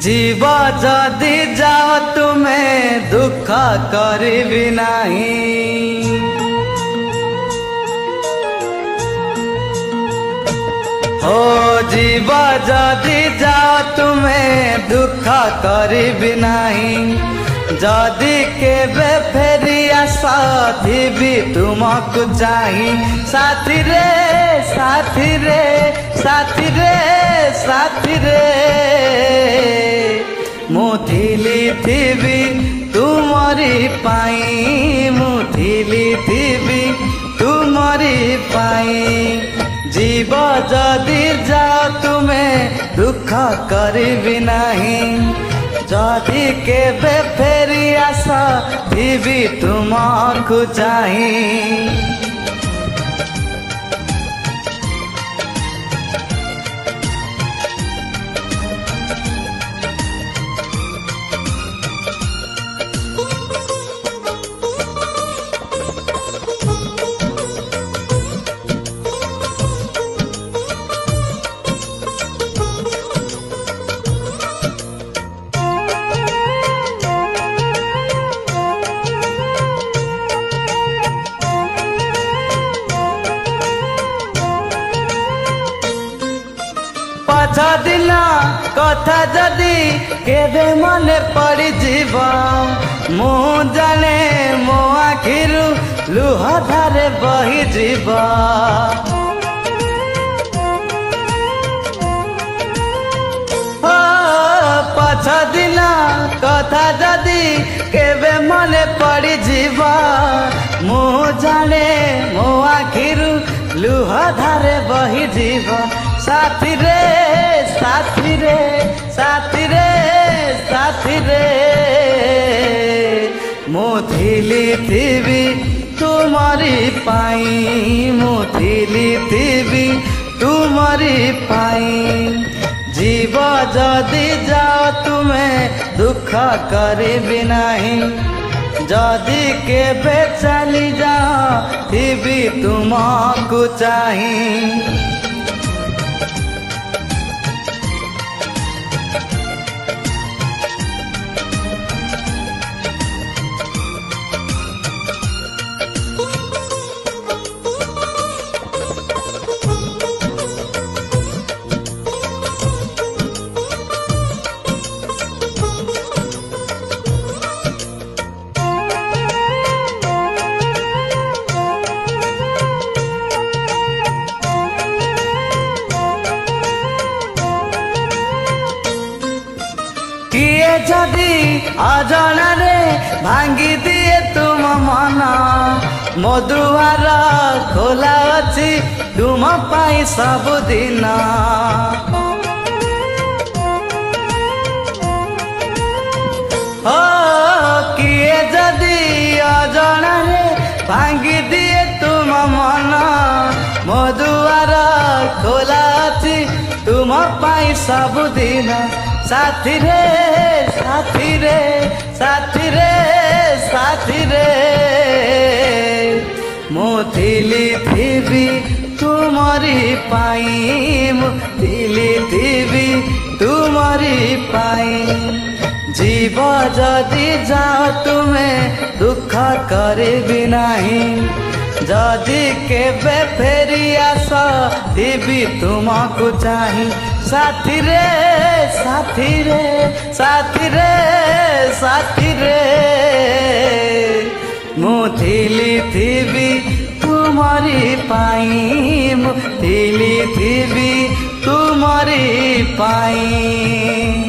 जीव जदि जाओ तुमे दुख करिबि नाही। ओ जीव जदि जाओ तुमे दुख करिबि नाही। जदि केबे फेरी आसथि भी तुमको चाही। साथी रे साथी रे साथी रे साथी रे मुथिली थी तुमरी पाई। मुथिली थी तुमरी पाई। जीव जदि जाओ तुमे दुख करिबि नाही। जदि केबे फेरी आसथि भी तुमको चाही। पछ दिन कथा जदि केबे मने पड़ी जीव मु जाने मो आखिरु लुह धारे बही जीव। पछ दिन कथा जदि केबे मने पड़ी जीव मु जाने मो आखिरु लुह धारे बही जीव। साथी रे साथी रे साथी रे साथी रे मुथिली थी तुमरी पाई। मुथिली थी तुमरी पाई। जीव जदि जाओ तुमे दुख करिबि नाही। जदि केबे चली जाओ थी तुमको चाही। किए जदि अजाना रे भांगी दिए तुम मन मो दुआर खोला अछि तुम पाई सबुदिन। हो किए जदि अजाना रे भांगी दिए तुम मन मो दुआर खोला अछि तुम पाई सबुदिन। साथी रे साथी रे साथी रे साथी रे मुथिली थी तुमरी पाई। मुथिली थी तुमरी पाई। जीव जदि जाओ तुमे दुख करिबि नाही। जदि केबे फेरी आसथि भी तुमको चाही। साथी रे साथी रे साथी रे साथी रे मुथिली थी तुमरी पाई। मुथिली थी तुमरी पाई।